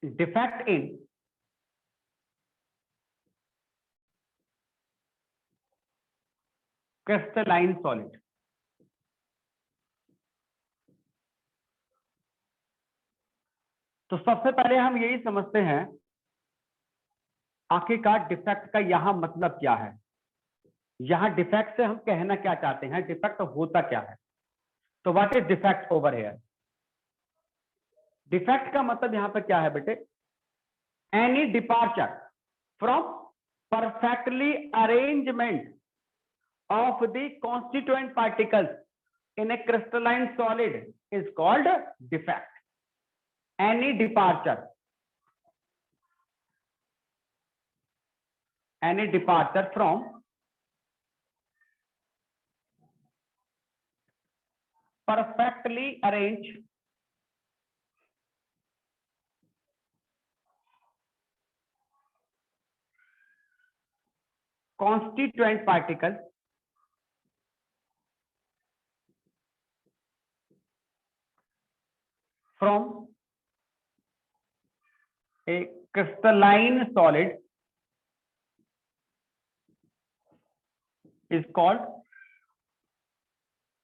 Defect in crystalline solid. तो सबसे पहले हम यही समझते हैं आखिरकार डिफेक्ट का यहां मतलब क्या है, यहां डिफेक्ट से हम कहना क्या चाहते हैं, डिफेक्ट होता क्या है। तो what is defect over here? Defect का मतलब यहां पर क्या है बेटे? Any departure from perfectly arrangement of the constituent particles in a crystalline solid is called defect. Any departure from perfectly arranged constituent particles from a crystalline solid is called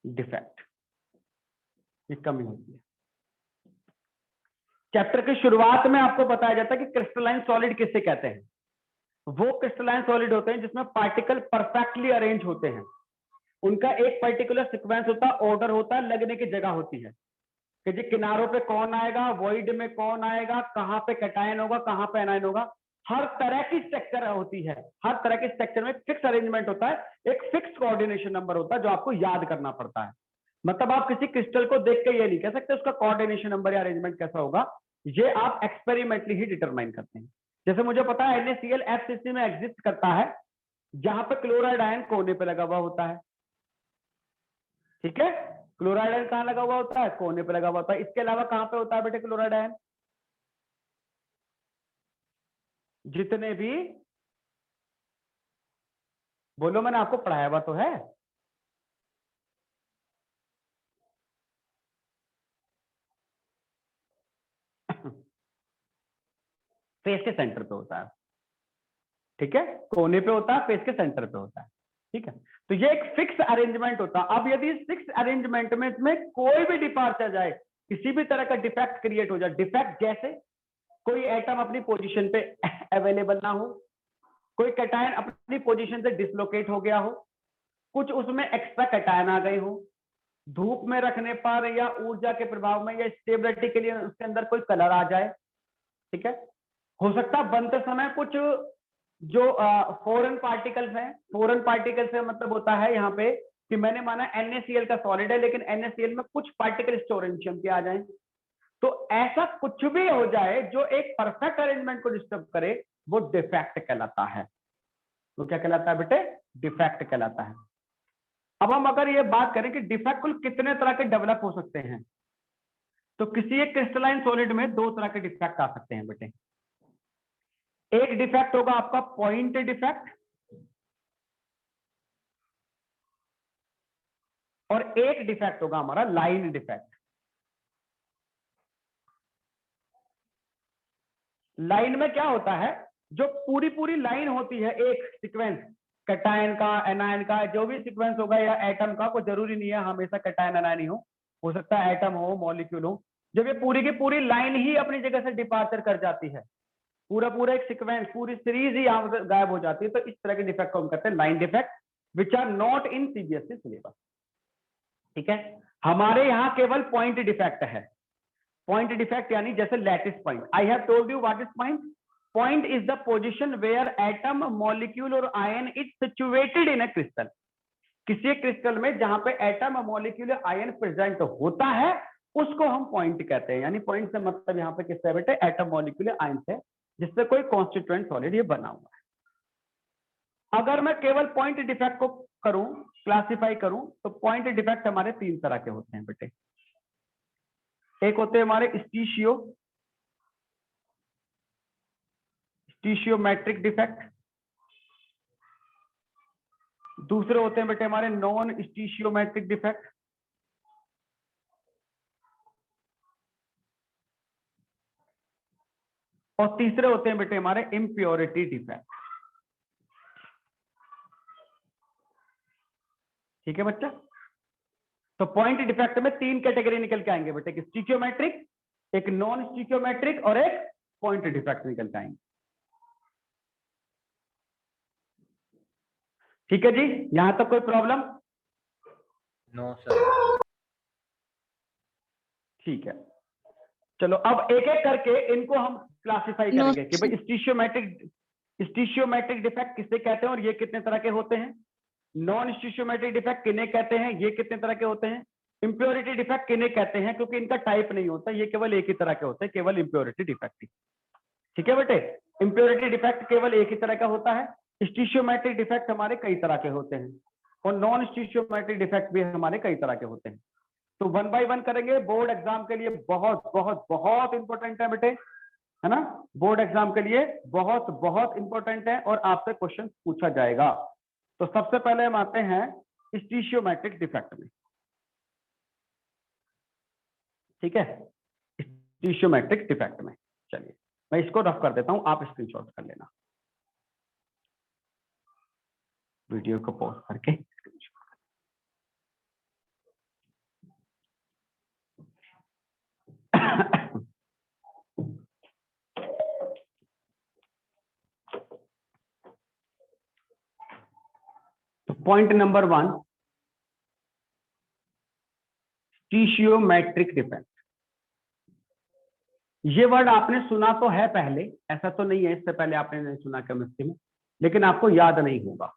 defect. ये कमी होती है। चैप्टर की शुरुआत में आपको बताया जाता है कि क्रिस्टलाइन सॉलिड किसे कहते हैं। वो क्रिस्टलाइन सॉलिड होते हैं जिसमें पार्टिकल परफेक्टली अरेंज होते हैं, उनका एक पर्टिकुलर सीक्वेंस होता है, ऑर्डर होता है, लगने की जगह होती है कि जी किनारों पे कौन आएगा, वॉइड में कौन आएगा, कहां पे कैटायन होगा, कहां पे एनायन होगा, हर तरह की स्ट्रक्चर होती है। हर तरह के स्ट्रक्चर में फिक्स अरेंजमेंट होता है, एक फिक्स कोऑर्डिनेशन नंबर होता है जो आपको याद करना पड़ता है। मतलब आप किसी क्रिस्टल को देख के ये नहीं कह सकते उसका कोऑर्डिनेशन नंबर या अरेंजमेंट कैसा होगा, ये आप एक्सपेरिमेंटली ही डिटरमाइन करते हैं। जैसे मुझे पता है NaCl FCC में एग्जिस्ट करता है जहां पे क्लोराइड आयन कोने पे लगा हुआ होता है। ठीक है, क्लोराइड आयन कहां लगा हुआ होता है? कोने पे लगा हुआ होता है। इसके अलावा कहां पे होता है बेटे क्लोराइड आयन? जितने भी, बोलो मैंने आपको पढ़ाया हुआ तो है। फेस के सेंटर पे होता है। ठीक है, कोने पे होता है, फेस के सेंटर पे होता है। ठीक है, तो ये एक फिक्स अरेंजमेंट होता है। अब यदि फिक्स अरेंजमेंट में इसमें कोई भी डिपार्चर जाए, किसी भी तरह का डिफेक्ट क्रिएट हो जाए, डिफेक्ट जैसे कोई एटम अपनी पोजीशन पे अवेलेबल ना हो, कोई कैटायन अपनी पोजीशन से डिसलोकेट हो गया हो, कुछ उसमें एक्स्ट्रा कैटायन आ गए हो, धूप में रखने पर या ऊर्जा के प्रभाव में या स्टेबिलिटी के लिए उसके अंदर कोई कलर आ जाए। ठीक है, हो सकता है बनते समय कुछ जो फॉरेन पार्टिकल्स हैं, फॉरेन पार्टिकल से मतलब होता है यहाँ पे कि मैंने माना NaCl का सॉलिड है लेकिन NaCl में कुछ पार्टिकल स्टोरेंशियम के आ जाए, तो ऐसा कुछ भी हो जाए जो एक परफेक्ट अरेंजमेंट को डिस्टर्ब करे, वो डिफेक्ट कहलाता है। वो क्या कहलाता है बेटे? डिफेक्ट कहलाता है। अब हम अगर ये बात करें कि डिफेक्ट कुल कितने तरह के डेवलप हो सकते हैं, तो किसी एक क्रिस्टलाइन सॉलिड में दो तरह के डिफेक्ट आ सकते हैं बेटे। एक डिफेक्ट होगा आपका पॉइंट डिफेक्ट, और एक डिफेक्ट होगा हमारा लाइन डिफेक्ट। लाइन में क्या होता है, जो पूरी पूरी लाइन होती है, एक सीक्वेंस कैटायन का, एनायन का, जो भी सीक्वेंस होगा, या एटम का, कोई जरूरी नहीं है हमेशा कैटायन एनायन ही हो सकता है एटम हो, मॉलिक्यूल हो। जब ये पूरी की पूरी लाइन ही अपनी जगह से डिपार्चर कर जाती है, पूरा पूरा एक सीक्वेंस, पूरी सीरीज ही यहां से गायब हो जाती है, तो इस तरह के डिफेक्ट को हम कहते हैं line defect, which are not in CBSE syllabus. ठीक है, हमारे यहां केवल पॉइंट डिफेक्ट है। पॉइंट डिफेक्ट यानी जैसे lattice point, I have told you what is point. Point is the position where atom, molecule और ion is situated in a crystal. किसी एक क्रिस्टल में जहां पे एटम, मॉलिक्यूल, आयन प्रेजेंट होता है उसको हम पॉइंट कहते हैं। यानी पॉइंट से मतलब यहाँ पे किससे बेटे? एटम, मॉलिक्यूल, आयन से, जिससे कोई कॉन्स्टिट्यूएंट सॉलिड ये बना हुआ है। अगर मैं केवल पॉइंट डिफेक्ट को करूं, क्लासिफाई करूं, तो पॉइंट डिफेक्ट हमारे तीन तरह के होते हैं बेटे। एक होते हैं हमारे स्टीशियोमेट्रिक डिफेक्ट, दूसरे होते हैं बेटे हमारे नॉन स्टीशियोमेट्रिक डिफेक्ट, और तीसरे होते हैं बेटे हमारे इम्प्योरिटी डिफेक्ट। ठीक है बच्चा। तो पॉइंट डिफेक्ट में 3 कैटेगरी निकल के आएंगे बेटे, एक स्टिचियोमेट्रिक, एक नॉन स्टिचियोमेट्रिक और एक पॉइंट डिफेक्ट निकल के आएंगे। ठीक है जी, यहां तक कोई प्रॉब्लम? No sir. ठीक है, चलो अब एक एक करके इनको हम क्लासिफाई करेंगे कि भाई स्टिशियोमेट्रिक डिफेक्ट किसे कहते हैं और ये कितने तरह के होते हैं, नॉन स्टिशियोमेट्रिक डिफेक्ट किन्हें कहते हैं, ये कितने तरह के होते हैं, इंप्योरिटी डिफेक्ट किन्हें कहते हैं, क्योंकि इनका टाइप नहीं होता, ये केवल एक ही तरह के होते हैं, केवल इंप्योरिटी डिफेक्ट। ठीक है बेटे, इंप्योरिटी डिफेक्ट केवल एक ही तरह का होता है, स्टिशियोमेट्रिक डिफेक्ट हमारे कई तरह के होते हैं और नॉन स्टिशियोमेट्रिक डिफेक्ट भी हमारे कई तरह के होते हैं। तो 1 बाय 1 करेंगे, बोर्ड एग्जाम के लिए बहुत बहुत बहुत इंपॉर्टेंट है बेटे, है ना, बोर्ड एग्जाम के लिए बहुत बहुत इंपॉर्टेंट है और आपसे क्वेश्चन पूछा जाएगा। तो सबसे पहले हम आते हैं स्टिशियोमेट्रिक डिफेक्ट में। ठीक है, स्टिशियोमेट्रिक डिफेक्ट में, चलिए मैं इसको रफ कर देता हूं, आप स्क्रीनशॉट कर लेना, वीडियो को पॉज करके। तो पॉइंट नंबर 1, स्टिशियोमेट्रिक डिफेक्ट। ये वर्ड आपने सुना तो है पहले, ऐसा तो नहीं है इससे पहले आपने नहीं सुना केमिस्ट्री में, लेकिन आपको याद नहीं होगा।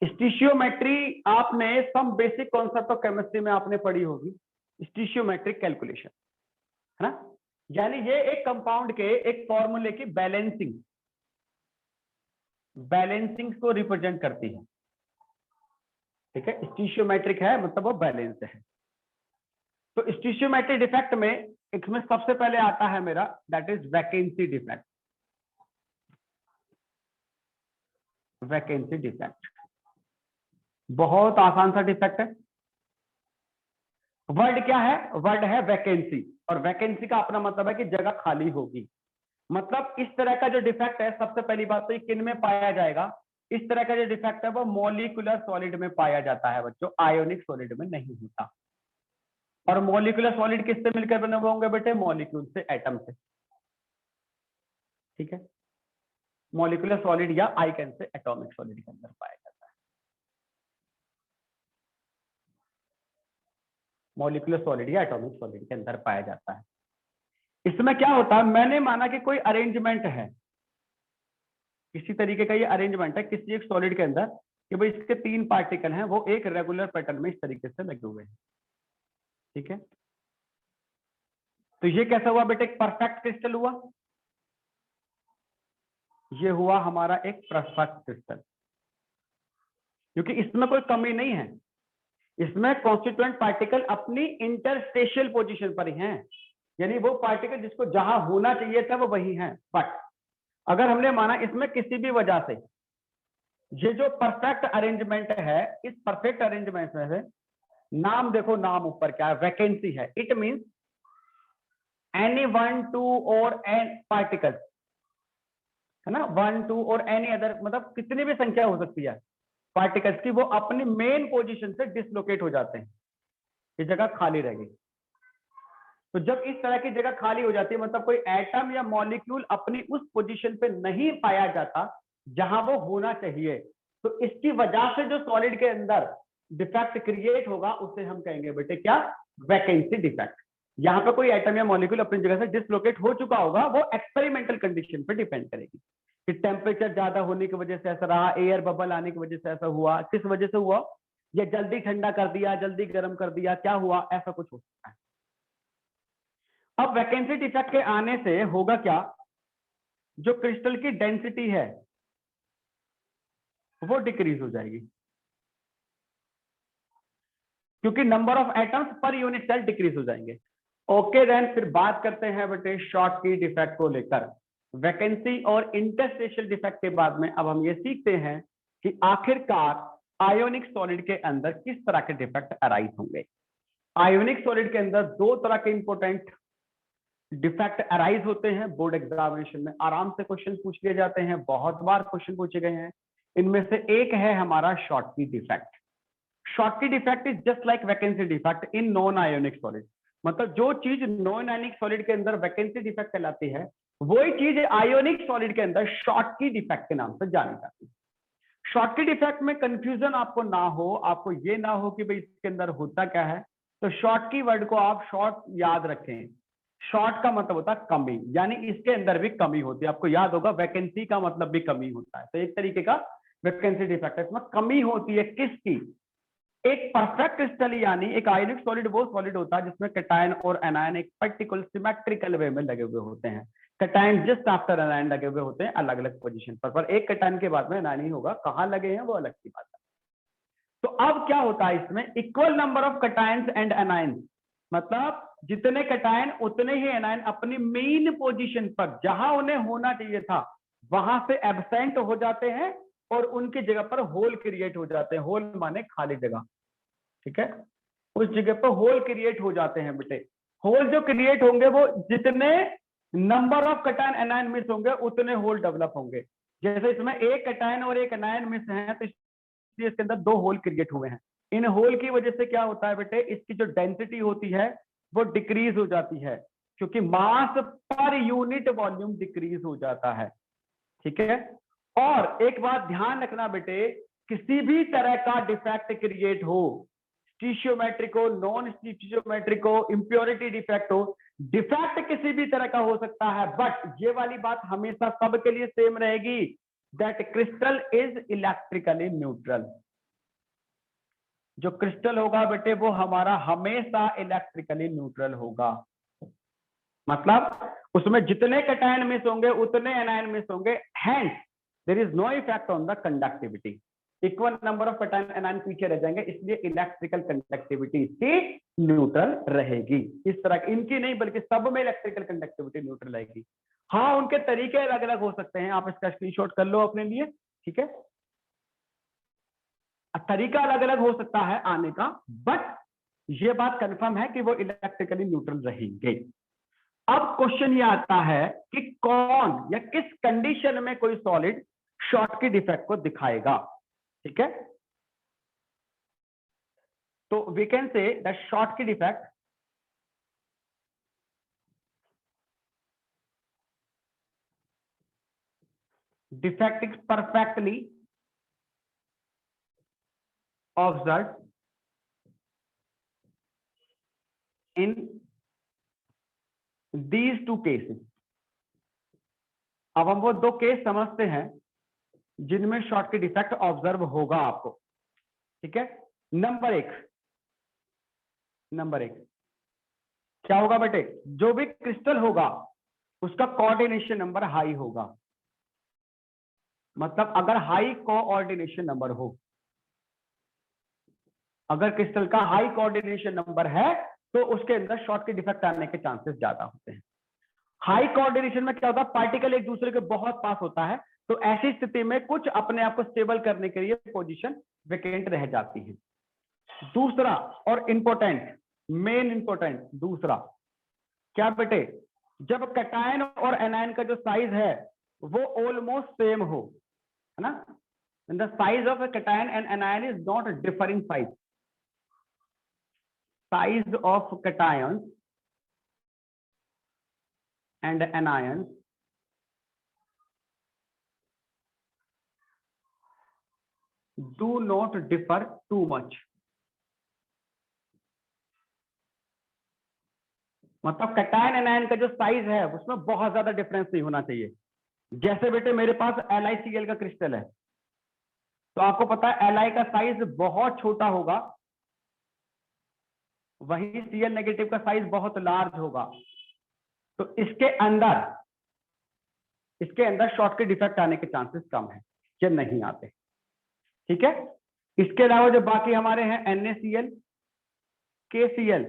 स्टिशियोमेट्री आपने some basic concept of chemistry में आपने पढ़ी होगी, स्टिशियोमेट्रिक कैलकुलेशन, है ना, यानी ये एक कंपाउंड के एक फॉर्मूले की बैलेंसिंग को रिप्रेजेंट करती है। ठीक है, स्टिशियोमेट्रिक है मतलब वो बैलेंस है। तो स्टिशियोमेट्रिक डिफेक्ट में इसमें सबसे पहले आता है मेरा, that is vacancy defect. Vacancy defect बहुत आसान सा डिफेक्ट है। वर्ड क्या है? वर्ड है वैकेंसी, और वैकेंसी का अपना मतलब है कि जगह खाली होगी। मतलब इस तरह का जो डिफेक्ट है, सबसे पहली बात तो ये किन में पाया जाएगा? इस तरह का जो डिफेक्ट है वो मॉलिक्यूलर सॉलिड में पाया जाता है बच्चों, आयोनिक सॉलिड में नहीं होता। और मॉलिक्यूलर सॉलिड किससे मिलकर बने हुए होंगे बेटे? मॉलिक्यूल से, एटम से। ठीक है, मॉलिक्यूलर सॉलिड या आइकन से एटॉमिक सॉलिड के अंदर पाया जाता है। मॉलिक्यूलर सॉलिड या एटॉमिक सॉलिड के अंदर पाया जाता है। इसमें क्या होता है, मैंने माना कि कोई अरेंजमेंट है, किसी तरीके का ये अरेंजमेंट है किसी एक सॉलिड के अंदर, कि भाई इसके 3 पार्टिकल हैं, वो एक रेगुलर पैटर्न में इस तरीके से लगे हुए हैं। ठीक है, तो ये कैसा हुआ बेटे? एक परफेक्ट क्रिस्टल हुआ। ये हुआ हमारा एक परफेक्ट क्रिस्टल, क्योंकि इसमें कोई कमी नहीं है, इसमें कॉन्स्टिट्यूएंट पार्टिकल अपनी इंटरस्पेशियल पोजीशन पर ही हैं, यानी वो पार्टिकल जिसको जहां होना चाहिए था वो वही है। बट अगर हमने माना इसमें किसी भी वजह से ये जो परफेक्ट अरेंजमेंट है, इस परफेक्ट अरेंजमेंट में से नाम देखो, नाम ऊपर क्या है? वैकेंसी है। इट मींस एनी 1, 2 और एन पार्टिकल्स, है ना, 1, 2 और एनी अदर, मतलब कितनी भी संख्या हो सकती है पार्टिकल्स की, वो अपनी मेन पोजीशन से डिसलोकेट हो जाते हैं, ये जगह खाली रहेगी। तो जब इस तरह की जगह खाली हो जाती है, मतलब कोई एटम या मॉलिक्यूल अपनी उस पोजीशन पे नहीं पाया जाता जहां वो होना चाहिए, तो इसकी वजह से जो सॉलिड के अंदर डिफेक्ट क्रिएट होगा उसे हम कहेंगे बेटे क्या? Vacancy defect. यहाँ पे कोई एटम या मॉलिक्यूल अपनी जगह से डिसलोकेट हो चुका होगा, वो एक्सपेरिमेंटल कंडीशन पे डिपेंड करेगी कि टेम्परेचर ज्यादा होने की वजह से ऐसा रहा, एयर बबल आने की वजह से ऐसा हुआ, किस वजह से हुआ, या जल्दी ठंडा कर दिया, जल्दी गर्म कर दिया, क्या हुआ, ऐसा कुछ हो सकता है। अब वैकेंसी डिफेक्ट के आने से होगा क्या? जो क्रिस्टल की डेंसिटी है वो डिक्रीज हो जाएगी, क्योंकि number of atoms per unit cell decrease हो जाएंगे। ओके देन, फिर बात करते हैं बेटे शॉर्ट की डिफेक्ट को लेकर। वैकेंसी और इंटरस्टेशियल डिफेक्ट के बाद में अब हम ये सीखते हैं कि आखिरकार आयोनिक सॉलिड के अंदर किस तरह के डिफेक्ट अराइज होंगे। आयोनिक सॉलिड के अंदर 2 तरह के इंपॉर्टेंट डिफेक्ट अराइज होते हैं बोर्ड एग्जामिनेशन में, आराम से क्वेश्चन पूछ लिए जाते हैं, बहुत बार क्वेश्चन पूछे गए हैं। इनमें से एक है हमारा Schottky defect. Schottky defect is just like vacancy defect in non ionic solid. मतलब जो चीज नॉन आयोनिक सॉलिड के अंदर वैकेंसी डिफेक्ट कहलाती है, वही चीज आयोनिक सॉलिड के अंदर शॉर्टकी डिफेक्ट के नाम से जानी जाती है। शॉर्टकी डिफेक्ट में कंफ्यूजन आपको ना हो, आपको ये ना हो कि भाई इसके अंदर होता क्या है, तो शॉर्टकी वर्ड को आप शॉर्ट याद रखें। शॉर्ट का मतलब होता है कमी, यानी इसके अंदर भी कमी होती है। आपको याद होगा वैकेंसी का मतलब भी कमी होता है, तो एक तरीके का वैकेंसी डिफेक्ट है। इसमें कमी होती है किसकी? एक परफेक्ट क्रिस्टल, यानी एक आयोनिक सॉलिड वो सॉलिड होता है जिसमें कैटायन और एनायन एक पर्टिकुलर सिमेट्रिकल वे में लगे हुए होते हैं। कैटायन जस्ट आफ्टर एनायन लगे हुए होते हैं अलग अलग पोजीशन पर एक कैटायन के बाद में एनायन ही होगा, कहां लगे हैं वो अलग की बात है। तो अब क्या होता है इसमें, equal number of cations and anions, मतलब जितने कैटायन उतने ही एनायन अपनी मेन पोजीशन पर जहां उन्हें होना चाहिए था वहां से एब्सेंट हो जाते हैं और उनकी जगह पर होल क्रिएट हो जाते हैं। होल माने खाली जगह, ठीक है, उस जगह पर होल क्रिएट हो जाते हैं बेटे। होल जो क्रिएट होंगे वो जितने number of cation anion miss होंगे उतने होल डेवलप होंगे। जैसे इसमें एक कैटायन और एक एनायन मिस है तो इसके अंदर दो होल क्रिएट हुए हैं। इन होल की वजह से क्या होता है बेटे, इसकी जो डेंसिटी होती है वो डिक्रीज हो जाती है, क्योंकि मास पर यूनिट वॉल्यूम डिक्रीज हो जाता है, ठीक है। और एक बात ध्यान रखना बेटे, किसी भी तरह का डिफेक्ट क्रिएट हो, स्टीशियोमेट्रिक हो, नॉन स्टीशियोमेट्रिक हो, इंप्योरिटी डिफेक्ट हो, डिफेक्ट किसी भी तरह का हो सकता है, बट ये वाली बात हमेशा सबके लिए सेम रहेगी, that crystal is electrically neutral. जो क्रिस्टल होगा बेटे वो हमारा हमेशा इलेक्ट्रिकली न्यूट्रल होगा। मतलब उसमें जितने कैटायन मिस होंगे उतने एनायन मिस होंगे, hence there is no effect on the conductivity. Equal number of cation anion पीछे रह जाएंगे, इसलिए इलेक्ट्रिकल कंडक्टिविटी इसकी न्यूट्रल रहेगी। इस तरह इनकी नहीं बल्कि सब में इलेक्ट्रिकल कंडक्टिविटी न्यूट्रल रहेगी। हाँ, उनके तरीके अलग अलग हो सकते हैं, आप इसका स्क्रीनशॉट कर लो अपने लिए, ठीक है। तरीका अलग अलग हो सकता है आने का, बट ये बात कंफर्म है कि वो इलेक्ट्रिकली न्यूट्रल रहेंगे। अब क्वेश्चन ये आता है कि कौन या किस कंडीशन में कोई सॉलिड शॉर्टकी डिफेक्ट को दिखाएगा, ठीक है। तो we can say the Schottky defect is perfectly observe in these two cases. अब हम वो दो केस समझते हैं जिनमें शॉर्टकी डिफेक्ट ऑब्जर्व होगा आपको, ठीक है। नंबर एक क्या होगा बेटे, जो भी क्रिस्टल होगा उसका कोऑर्डिनेशन नंबर हाई होगा। मतलब अगर हाई कोऑर्डिनेशन नंबर हो, अगर क्रिस्टल का हाई कोऑर्डिनेशन नंबर है तो उसके अंदर शॉर्टकी डिफेक्ट आने के चांसेस ज्यादा होते हैं। हाई कोऑर्डिनेशन में क्या होता है, पार्टिकल एक दूसरे के बहुत पास होता है, तो ऐसी स्थिति में कुछ अपने आप को स्टेबल करने के लिए पोजीशन वेकेंट रह जाती है। दूसरा और इंपॉर्टेंट, मेन इंपॉर्टेंट दूसरा क्या बेटे, जब कैटायन और एनायन का जो साइज है वो ऑलमोस्ट सेम हो, है ना, the size of a cation and anion is not differing size of cations and anions do not differ too much। मतलब कैटायन एनायन का जो साइज है उसमें बहुत ज्यादा डिफरेंस नहीं होना चाहिए। जैसे बेटे मेरे पास LiCl का क्रिस्टल है, तो आपको पता है Li का साइज बहुत छोटा होगा, वही Cl नेगेटिव का साइज बहुत लार्ज होगा, तो इसके अंदर शॉर्टकी डिफेक्ट आने के चांसेस कम है या नहीं आते, ठीक है। इसके अलावा जो बाकी हमारे हैं NaCl, KCl,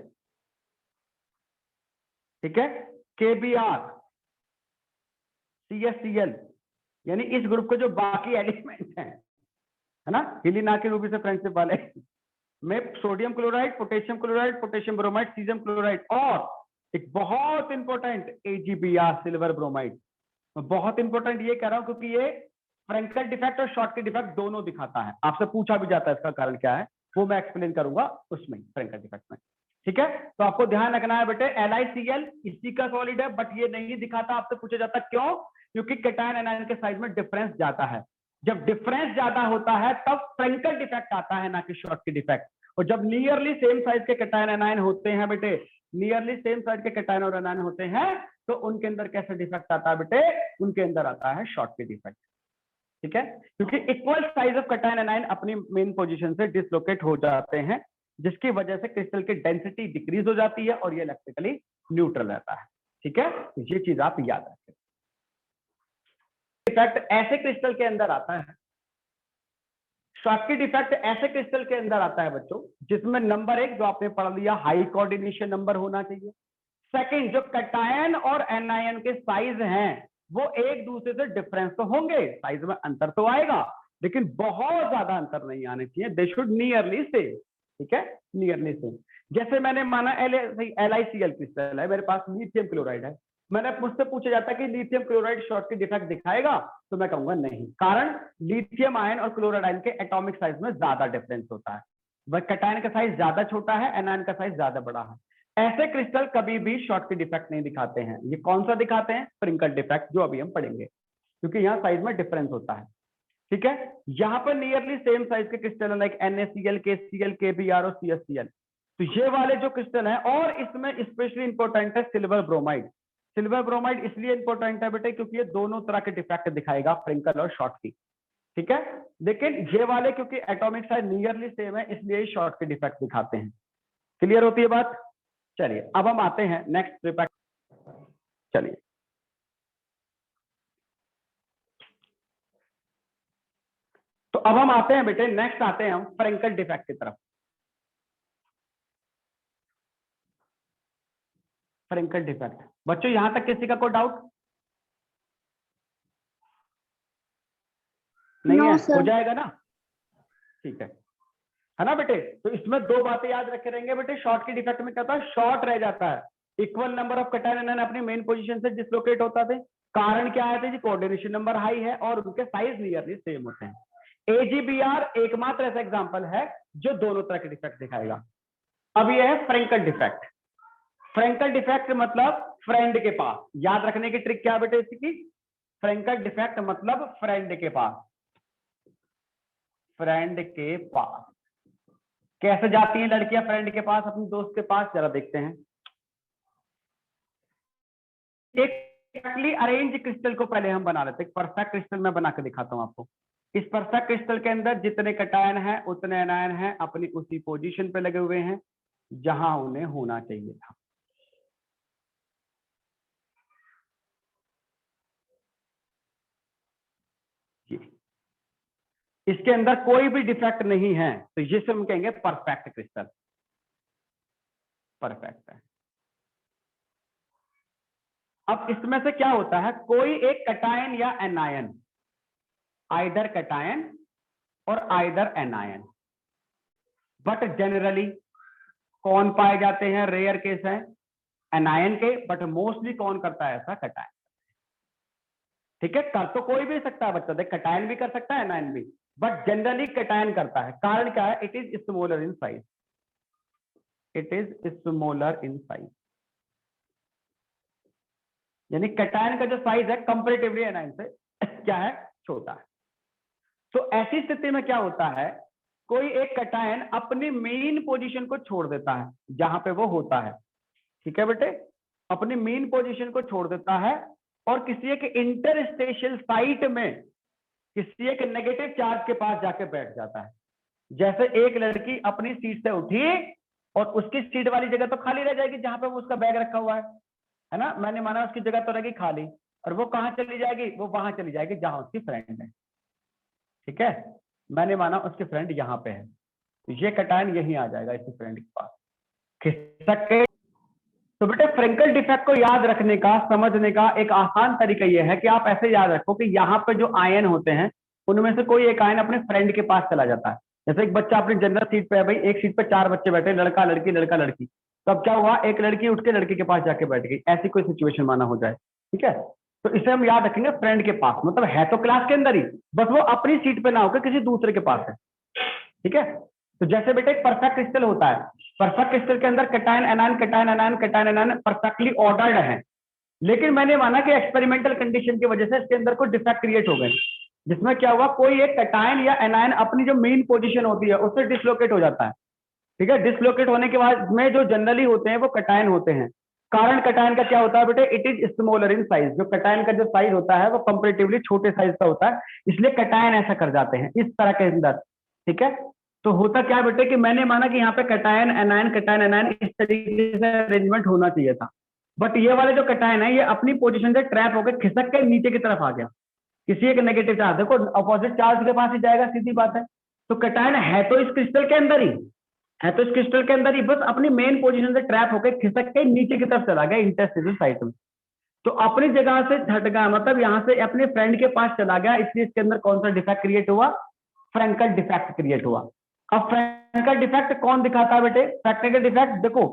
ठीक है, KBr, CSCl, यानी इस ग्रुप के जो बाकी एलिमेंट हैं, है ना, हिलिना के रूबी से फ्रेंडशिप वाले में sodium chloride, potassium chloride, potassium bromide, caesium chloride और एक बहुत इंपॉर्टेंट AgBr सिल्वर ब्रोमाइड, मैं बहुत इंपॉर्टेंट ये कह रहा हूं क्योंकि ये फ्रेंकल डिफेक्ट और शॉर्टकी डिफेक्ट दोनों दिखाता है, आपसे पूछा भी जाता है इसका कारण क्या है, वो मैं एक्सप्लेन करूंगा उसमें फ्रेंकल डिफेक्ट में। ठीक है, तो आपको ध्यान रखना है बेटे LiCl इसी का सॉलिड है, बट ये नहीं दिखाता, आपसे पूछा जाता क्यों, क्योंकि कैटायन एनायन के साइज में डिफरेंस ज्यादा है। जब डिफरेंस ज्यादा होता है तब फ्रेंकल डिफेक्ट आता है, ना कि शॉर्टकी डिफेक्ट। और जब नियरली सेम साइज के कैटायन एनायन होते हैं बेटे, नियरली सेम साइज के कैटायन और एनायन होते हैं, तो उनके अंदर कैसे डिफेक्ट आता है बेटे, उनके अंदर आता है शॉर्टकी डिफेक्ट। ठीक है, क्योंकि equal size of cation anion अपनी मेन पोजीशन से डिसलोकेट हो जाते हैं, जिसकी वजह से क्रिस्टल की डेंसिटी डिक्रीज हो जाती है और ये इलेक्ट्रिकली न्यूट्रल रहता है। ठीक है, तो ये चीज आप याद रखें। डिफेक्ट ऐसे क्रिस्टल के अंदर आता है, शॉर्टकी डिफेक्ट ऐसे क्रिस्टल के अंदर आता है बच्चों जिसमें नंबर 1 जो आपने पढ़ लिया हाई कोऑर्डिनेशन नंबर होना चाहिए। सेकंड, जो कैटायन और एनायन के साइज हैं वो एक दूसरे से डिफरेंस तो होंगे, साइज में अंतर तो आएगा, लेकिन बहुत ज्यादा अंतर नहीं आने चाहिए, दे शुड नियरली सेम। ठीक है, नियरली सेम। जैसे मैंने माना LiCl क्रिस्टल है, मेरे पास लिथियम क्लोराइड है, मैंने मुझसे पूछा जाता है कि लिथियम क्लोराइड शॉर्टकी डिफेक्ट दिखाएगा, तो मैं कहूंगा नहीं, कारण लिथियम आयन और क्लोराइड आयन के एटॉमिक साइज में ज्यादा डिफरेंस होता है, वह कैटायन का साइज ज्यादा छोटा है, एनायन का साइज ज्यादा बड़ा है। ऐसे क्रिस्टल कभी भी शॉर्टकी डिफेक्ट नहीं दिखाते हैं। ये कौन सा दिखाते हैं, स्प्रिंकल डिफेक्ट, जो अभी हम पढ़ेंगे, क्योंकि यहाँ साइज में डिफरेंस होता है। ठीक है, यहाँ पर नियरली सेम साइज के crystal like NaCl, KCl, KBr और CSCl, तो ये वाले जो क्रिस्टल हैं, और इसमें स्पेशली इंपॉर्टेंट है सिल्वर ब्रोमाइड। सिल्वर ब्रोमाइड इसलिए इंपॉर्टेंट है बेटे क्योंकि ये दोनों तरह के डिफेक्ट दिखाएगा, फ्रिंकल और शॉर्टकी। ठीक है, लेकिन ये वाले क्योंकि एटॉमिक साइज नियरली सेम है इसलिए शॉर्टकी डिफेक्ट दिखाते हैं। क्लियर होती है बात? चलिए अब हम आते हैं नेक्स्ट डिफेक्ट। चलिए तो अब हम आते हैं बेटे, नेक्स्ट आते हैं हम फ्रेंकल डिफेक्ट की तरफ। फ्रेंकल डिफेक्ट बच्चों, यहां तक किसी का कोई डाउट नहीं है? हो जाएगा ना? ठीक है ना बेटे? तो इसमें दो बातें याद रखे रहेंगे बेटे। शॉर्ट के डिफेक्ट में क्या था, शॉर्ट रह जाता है, equal number of cation anion अपनी मेन पोजीशन से डिसलोकेट होता थे। कारण क्या है जी, कोऑर्डिनेशन नंबर हाई है और उनके साइज नियरली सेम होते हैं। AgBr एकमात्र ऐसा एग्जांपल है जो दोनों तरह के डिफेक्ट दिखाएगा। अब ये है फ्रेंकल डिफेक्ट। फ्रेंकल डिफेक्ट मतलब फ्रेंड के पास। याद रखने की ट्रिक क्या है बेटे इसकी? फ्रेंकल डिफेक्ट मतलब फ्रेंड के पास। फ्रेंड के पास कैसे जाती हैं लड़कियां फ्रेंड के पास, अपने दोस्त के पास? जरा देखते हैं। एक अरेंज क्रिस्टल को पहले हम बना लेते हैं। परफेक्ट क्रिस्टल मैं बना के दिखाता हूं आपको। इस परफेक्ट क्रिस्टल के अंदर जितने कैटायन हैं उतने एनायन हैं अपनी उसी पोजीशन पे लगे हुए हैं जहां उन्हें होना चाहिए था। इसके अंदर कोई भी डिफेक्ट नहीं है, तो ये हम कहेंगे परफेक्ट क्रिस्टल। परफेक्ट है। अब इसमें से क्या होता है, कोई एक कैटायन या एनायन, आइदर कैटायन और आइदर एनायन, बट जनरली कौन पाए जाते हैं? रेयर केस है एनायन के, बट मोस्टली कौन करता है ऐसा? कैटायन। ठीक है, कर तो कोई भी सकता है बच्चा, देख कैटायन भी कर सकता है एनायन भी, बट जनरली कैटायन करता है। कारण क्या है? It is smaller in size. It is smaller in size, यानी कैटायन का जो साइज है कंपैरेटिवली एनायन से क्या है? छोटा है। तो ऐसी स्थिति में क्या होता है, कोई एक कैटायन अपनी मेन पोजीशन को छोड़ देता है जहां पे वो होता है। ठीक है बेटे, अपनी मेन पोजीशन को छोड़ देता है और किसी एक इंटरस्टेशियल साइट में किसी एक नेगेटिव चार्ज के पास जाके बैठ जाता है। जैसे एक लड़की अपनी सीट से उठी और उसकी सीट वाली जगह तो खाली रह जाएगी जहां पे वो उसका बैग रखा हुआ है ना? मैंने माना उसकी जगह तो रहेगी खाली, और वो कहां चली जाएगी? वो वहां चली जाएगी जहां उसकी फ्रेंड है। ठीक है, मैंने माना उसकी फ्रेंड यहाँ पे है, तो ये कैटायन यहीं आ जाएगा इसकी फ्रेंड के पास, खिसक के। तो बेटे फ्रेंकल डिफेक्ट को याद रखने का, समझने का एक आसान तरीका यह है कि आप ऐसे याद रखो कि यहाँ पे जो आयन होते हैं उनमें से कोई एक आयन अपने फ्रेंड के पास चला जाता है। जैसे एक बच्चा अपनी जनरल सीट पे है भाई, एक सीट पे 4 बच्चे बैठे, लड़का लड़की लड़का लड़की, तो अब क्या हुआ, एक लड़की उठ के लड़के के पास जाके बैठ गई, ऐसी कोई सिचुएशन माना हो जाए, ठीक है। तो इसे हम याद रखेंगे फ्रेंड के पास, मतलब है तो क्लास के अंदर ही, बस वो अपनी सीट पे ना होकर किसी दूसरे के पास है, ठीक है। तो जैसे बेटे एक परफेक्ट क्रिस्टल होता है, परफेक्ट क्रिस्टल के अंदर cation anion cation anion cation anion perfectly ordered है, लेकिन मैंने माना कि एक्सपेरिमेंटल कंडीशन की वजह से इसके अंदर कोई डिफेक्ट क्रिएट हो गए, जिसमें क्या हुआ, कोई एक कैटायन या एनायन अपनी जो मेन पोजीशन होती है उससे डिसलोकेट हो जाता है, ठीक है। डिसलोकेट होने के बाद में जो जनरली होते हैं वो कैटायन होते हैं। कारण कैटायन का क्या होता है बेटे, it is smaller in size, जो कैटायन का जो साइज होता है वो कंपैरेटिवली छोटे साइज का होता है, इसलिए कैटायन ऐसा कर जाते हैं इस तरह के अंदर, ठीक है। तो होता क्या बेटे कि मैंने माना कि यहाँ पे कैटायन एनायन इस तरीके से अरेंजमेंट होना चाहिए था, बट ये वाले जो कैटायन है ये अपनी पोजीशन से ट्रैप होकर खिसक के नीचे की तरफ आ गया, किसी एक नेगेटिव चार्ज, देखो अपोजिट चार्ज के पास ही जाएगा, सीधी बात है। तो कैटायन है तो इस क्रिस्टल के अंदर ही है, तो इस क्रिस्टल के अंदर ही, बस अपनी मेन पोजीशन से ट्रैप होकर खिसक के नीचे की तरफ चला गया इंटरस्टेशियल साइट में। तो अपनी जगह से हट गया, मतलब यहां से अपने फ्रेंड के पास चला गया, इसलिए इसके अंदर कौन सा डिफेक्ट क्रिएट हुआ, फ्रेंकल डिफेक्ट क्रिएट हुआ। अब फ्रेंकल डिफेक्ट कौन दिखाता है बेटे, फ्रेंकल डिफेक्ट देखो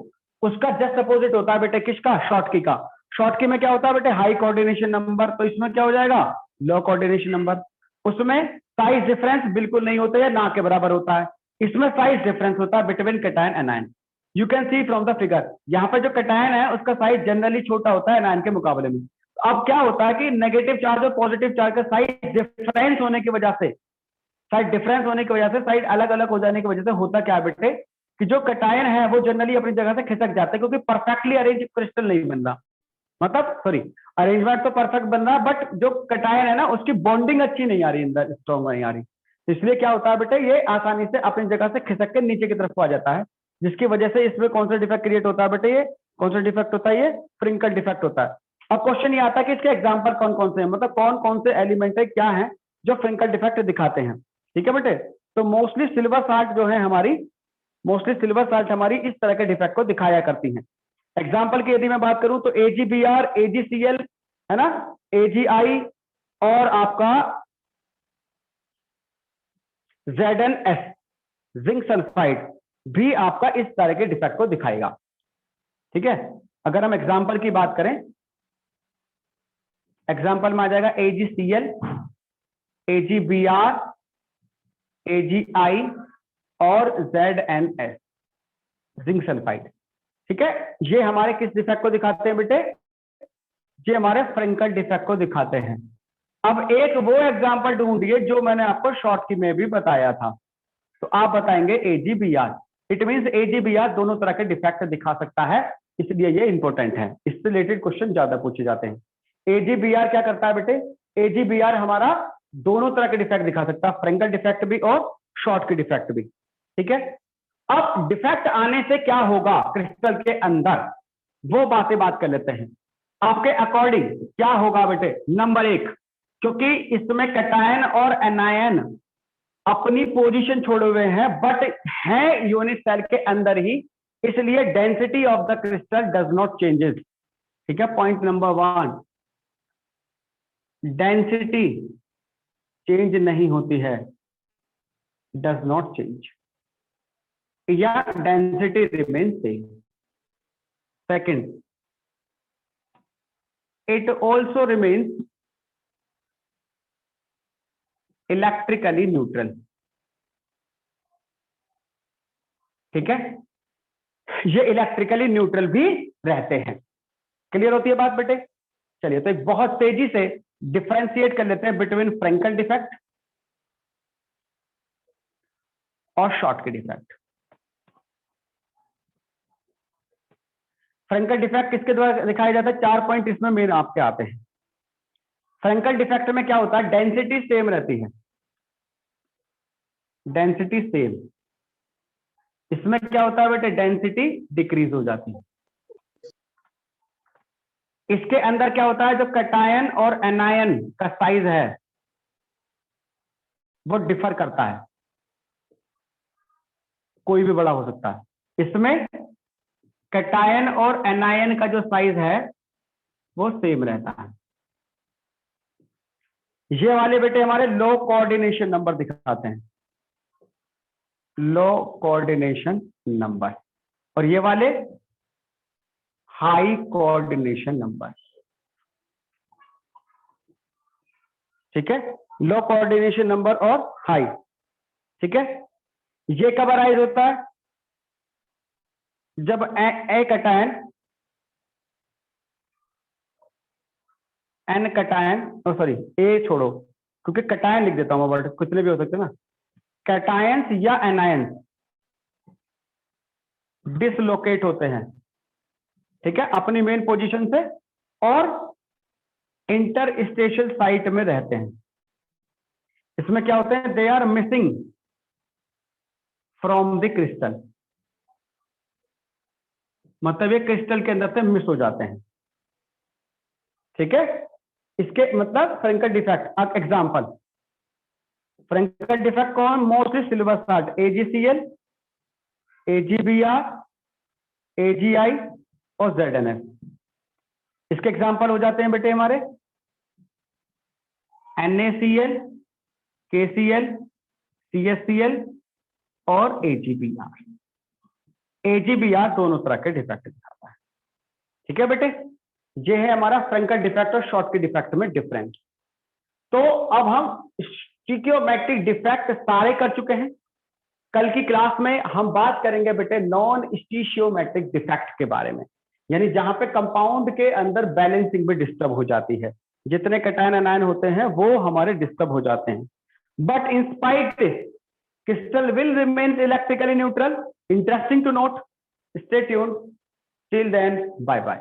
उसका जस्ट अपोजिट होता है बेटे, किसका, शॉर्टकी का। शॉर्टकी में क्या होता है बेटे, हाई कोऑर्डिनेशन नंबर, तो इसमें क्या हो जाएगा, लो कोऑर्डिनेशन नंबर। उसमें साइज डिफरेंस बिल्कुल नहीं होता है, ना के बराबर होता है। इसमें साइज डिफरेंस होता है between cation anion. You can see from the figure, यहाँ पर जो कैटायन है उसका साइज जनरली छोटा होता है एनायन के मुकाबले में। अब क्या होता है कि नेगेटिव चार्ज और पॉजिटिव चार्ज का साइज डिफरेंस होने की वजह से, साइड अलग अलग हो जाने की वजह से होता क्या है बेटे कि जो कैटायन है वो जनरली अपनी जगह से खिसक जाते हैं, क्योंकि परफेक्टली अरेंज क्रिस्टल नहीं बन रहा, मतलब सॉरी अरेंजमेंट तो परफेक्ट बन रहा है, बट जो कैटायन है ना उसकी बॉन्डिंग अच्छी नहीं आ रही, अंदर स्ट्रॉन्ग नहीं आ रही, इसलिए क्या होता है बेटे ये आसानी से अपनी जगह से खिसक के नीचे की तरफ आ जाता है, जिसकी वजह से इसमें कौन सा डिफेक्ट क्रिएट होता है बेटे, ये कौन सा डिफेक्ट होता है, ये फ्रिंकल डिफेक्ट होता है। अब क्वेश्चन ये आता है कि इसके एग्जाम्पल कौन कौन से हैं, मतलब कौन कौन से एलिमेंट है, क्या है जो फ्रिंकल डिफेक्ट दिखाते हैं, ठीक है बेटे। तो मोस्टली सिल्वर साल्ट जो है हमारी, मोस्टली सिल्वर साल्ट हमारी इस तरह के डिफेक्ट को दिखाया करती हैं। एग्जाम्पल की यदि मैं बात करूं तो AgBr, AgCl है ना, AgI और आपका ZnS जिंक सल्फाइड भी आपका इस तरह के डिफेक्ट को दिखाएगा, ठीक है। अगर हम एग्जाम्पल की बात करें, एग्जाम्पल में आ जाएगा AgCl, AgBr, AgI और ZnS जिंक सल्फाइड, ठीक है। ये हमारे किस डिफेक्ट को दिखाते हैं बेटे, ये हमारे फ्रिंकल डिफेक्ट को दिखाते हैं। अब एक वो एग्जांपल ढूंढिए जो मैंने आपको शॉर्ट की में भी बताया था, तो आप बताएंगे AgBr। इट मींस AgBr दोनों तरह के डिफेक्ट दिखा सकता है, इसलिए ये इंपॉर्टेंट है, इससे रिलेटेड क्वेश्चन ज्यादा पूछे जाते हैं। AgBr क्या करता है बेटे, AgBr हमारा दोनों तरह के डिफेक्ट दिखा सकता है, फ्रिंकल डिफेक्ट भी और शॉर्ट की डिफेक्ट भी, ठीक है। अब डिफेक्ट आने से क्या होगा क्रिस्टल के अंदर, वो बात कर लेते हैं। आपके अकॉर्डिंग क्या होगा बेटे, नंबर 1, क्योंकि इसमें कैटायन और एनायन अपनी पोजीशन छोड़े हुए हैं बट हैं यूनिट सेल के अंदर ही, इसलिए density of the crystal does not changes, ठीक है। पॉइंट नंबर 1, डेंसिटी चेंज नहीं होती है, डज नॉट चेंज, या density remain same. Second, it also remains electrically neutral, ठीक है, ये इलेक्ट्रिकली न्यूट्रल भी रहते हैं। क्लियर होती है बात बेटे, चलिए तो एक बहुत तेजी से डिफरेंशिएट कर लेते हैं बिटवीन फ्रेंकल डिफेक्ट और शॉर्ट की डिफेक्ट। फ्रेंकल डिफेक्ट किसके द्वारा दिखाया जाता है, 4 पॉइंट इसमें मेन आपके आते हैं। फ्रेंकल डिफेक्ट में क्या होता है, डेंसिटी सेम रहती है, डेंसिटी सेम। इसमें क्या होता है बेटे, डेंसिटी डिक्रीज हो जाती है। इसके अंदर क्या होता है, जो कैटायन और एनायन का साइज है वो डिफर करता है, कोई भी बड़ा हो सकता है। इसमें कैटायन और एनायन का जो साइज है वो सेम रहता है। ये वाले बेटे हमारे लो कोऑर्डिनेशन नंबर दिखाते हैं, लो कोऑर्डिनेशन नंबर, और ये वाले हाई कोऑर्डिनेशन नंबर, ठीक है, लो कोऑर्डिनेशन नंबर और हाई, ठीक है। ये कब अराइज होता है? जब ए कटायन एन कटायन, सॉरी ए छोड़ो, क्योंकि कटायन लिख देता हूं मैं, वर्ड कितने भी हो सकते हैं ना, कैटायंस या एनायंस डिसलोकेट होते हैं, ठीक है, अपनी मेन पोजीशन से, और इंटरस्टेशियल साइट में रहते हैं। इसमें क्या होते हैं? They are missing from the crystal, मतलब ये क्रिस्टल के अंदर से मिस हो जाते हैं, ठीक है। इसके मतलब Frenkel defect, example Frenkel defect कौन? Mostly silver salt, AgCl, AgBr, AgI और ZnS। इसके एग्जांपल हो जाते हैं बेटे हमारे NaCl, KCl, CaCl और AgBr। AgBr दोनों तरह के डिफेक्ट दिखाता है, ठीक है बेटे। ये है हमारा फ्रेंकल डिफेक्ट और शॉर्टकी डिफेक्ट में डिफरेंस। तो अब हम स्टिकियोमेट्रिक डिफेक्ट सारे कर चुके हैं। कल की क्लास में हम बात करेंगे बेटे नॉन स्टिशियोमेट्रिक डिफेक्ट के बारे में, यानी जहां पे कंपाउंड के अंदर बैलेंसिंग भी डिस्टर्ब हो जाती है, जितने कैटायन एनायन होते हैं वो हमारे डिस्टर्ब हो जाते हैं। But in spite this crystal will remain electrically neutral. Interesting to note. Stay tuned. Till then, bye bye.